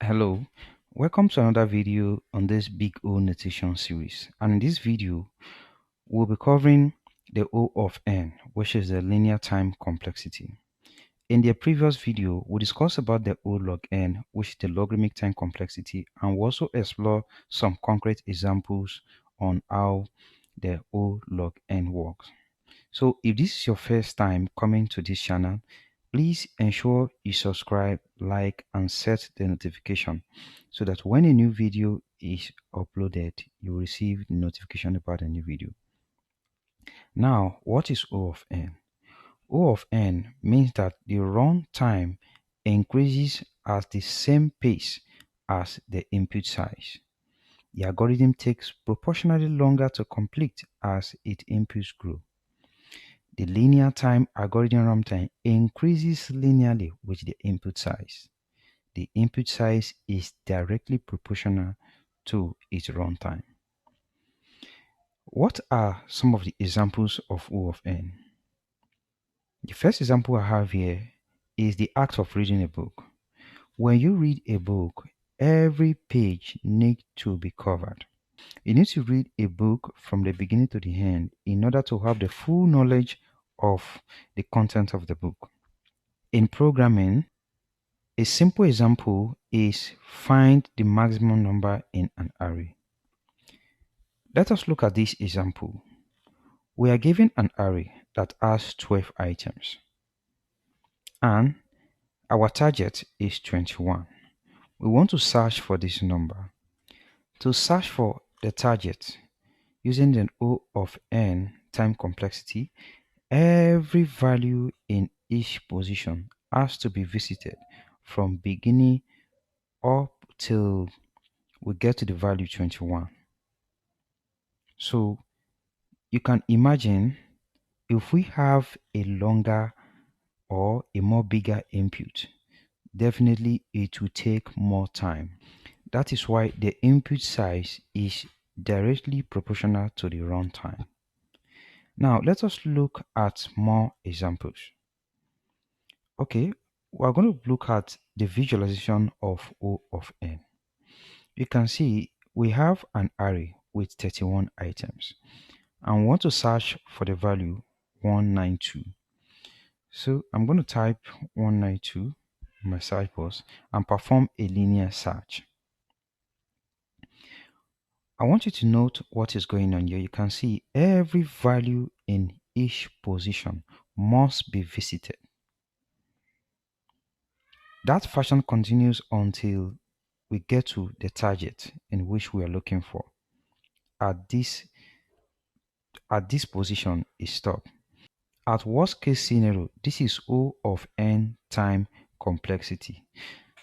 Hello, welcome to another video on this Big O notation series. And in this video, we'll be covering the O of n, which is the linear time complexity. In the previous video, we discussed about the O log n, which is the logarithmic time complexity, and we also explore some concrete examples on how the O log n works. So if this is your first time coming to this channel, please ensure you subscribe, like, and set the notification so that when a new video is uploaded, you will receive notification about a new video. Now, what is O of n? O of n means that the run time increases at the same pace as the input size. The algorithm takes proportionally longer to complete as its inputs grow. The linear time algorithm runtime increases linearly with the input size. The input size is directly proportional to its runtime. What are some of the examples of O of n? The first example I have here is the act of reading a book. When you read a book, every page needs to be covered. You need to read a book from the beginning to the end in order to have the full knowledge of the content of the book. In programming, a simple example is find the maximum number in an array. Let us look at this example. We are given an array that has 12 items and our target is 21. We want to search for this number. To search for the target using the O of n time complexity, every value in each position has to be visited from beginning up till we get to the value 21. So you can imagine if we have a longer or a more bigger input, definitely it will take more time. That is why the input size is directly proportional to the runtime. Now let us look at more examples. Okay, we're going to look at the visualization of O of n. You can see we have an array with 31 items and want to search for the value 192. So I'm going to type 192 in my search box and perform a linear search. I want you to note what is going on here. You can see every value in each position must be visited. That fashion continues until we get to the target in which we are looking for. At this position is stop. At worst case scenario, this is O of n time complexity.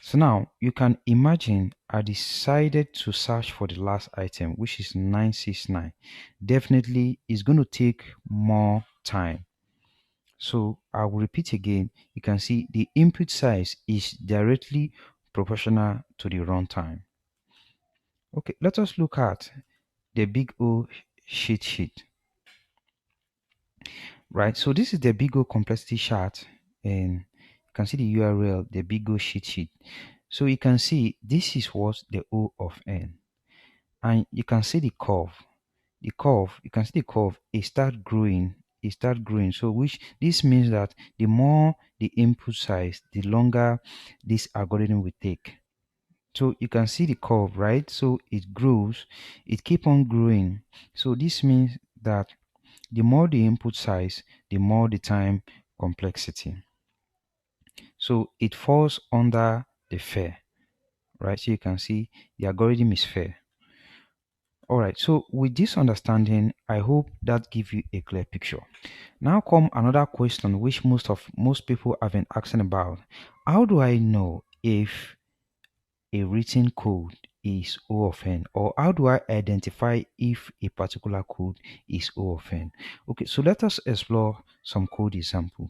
So now you can imagine I decided to search for the last item, which is 969. Definitely it's going to take more time. So I will repeat again. You can see the input size is directly proportional to the runtime. Okay, let us look at the big O sheet. Right, so this is the big O complexity chart, and you can see the URL, the big O sheet. So you can see this is what the O of n, and you can see the curve. You can see the curve. It start growing. So which this means that the more the input size, the longer this algorithm will take. So you can see the curve, right? So it grows, it keep on growing. So this means that the more the input size, the more the time complexity. So it falls under the fair, right? So you can see the algorithm is fair. All right, so with this understanding, I hope that gives you a clear picture. Now come another question which most people have been asking about. How do I know if a written code is O of n, or how do I identify if a particular code is O of n? Okay, so let us explore some code example.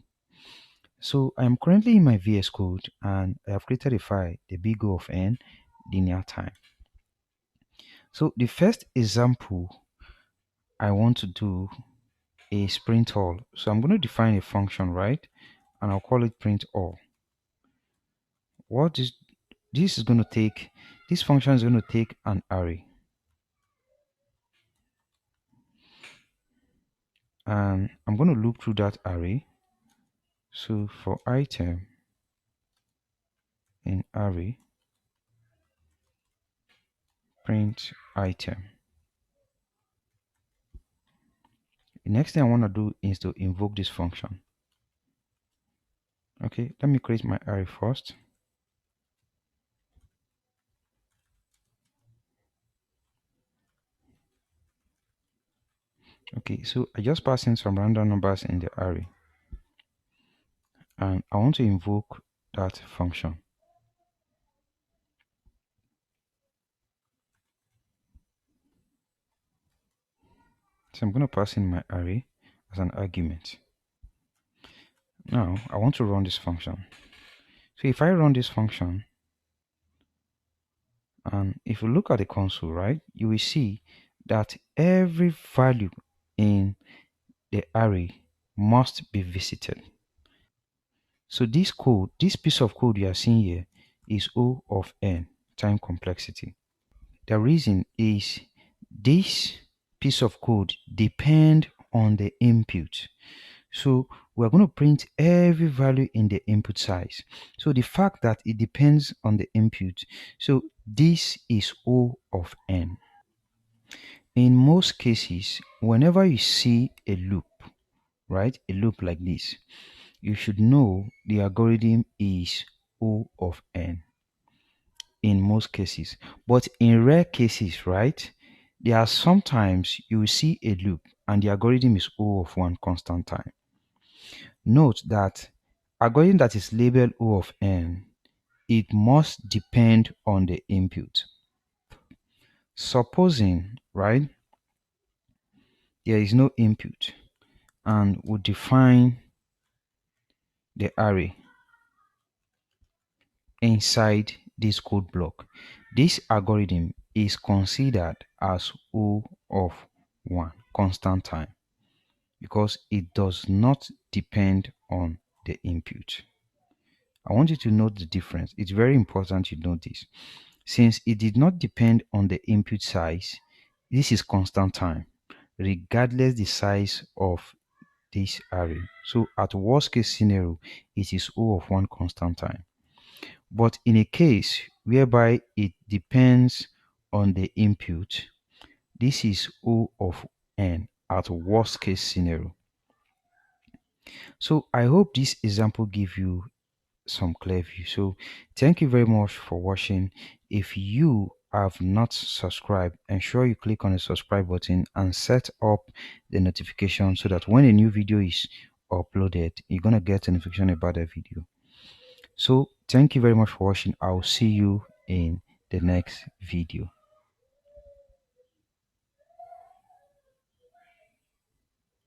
So I am currently in my VS Code and I have created a file, the big O of n linear time. So the first example I want to do is print all. So I'm going to define a function, right? And I'll call it print all. What this function is going to take an array, and I'm going to loop through that array. So for item in array, print item. The next thing I want to do is to invoke this function. Okay, let me create my array first. Okay, so I just pass in some random numbers in the array, and I want to invoke that function. So I'm going to pass in my array as an argument. Now I want to run this function. So if I run this function, and if you look at the console, right, you will see that every value in the array must be visited. So this piece of code you are seeing here is O of n time complexity. The reason is this piece of code depend on the input. So we're going to print every value in the input size. So the fact that it depends on the input, so this is O of n. In most cases, whenever you see a loop, right, a loop like this, you should know the algorithm is O of n in most cases. But in rare cases, right, there are sometimes you will see a loop and the algorithm is O of 1 constant time. Note that algorithm that is labeled O of n, it must depend on the input. Supposing, right, there is no input and we define the array inside this code block, this algorithm is considered as O of 1 constant time because it does not depend on the input. I want you to note the difference. It's very important you know this. Since it did not depend on the input size, this is constant time, regardless the size of this array. So at worst case scenario, it is O of 1 constant time. But in a case whereby it depends on the input, this is O of n at worst case scenario. So I hope this example give you some clear view. So thank you very much for watching. If you have not subscribed, ensure you click on the subscribe button and set up the notification so that when a new video is uploaded, you're gonna get a notification about the video. So thank you very much for watching. I'll see you in the next video.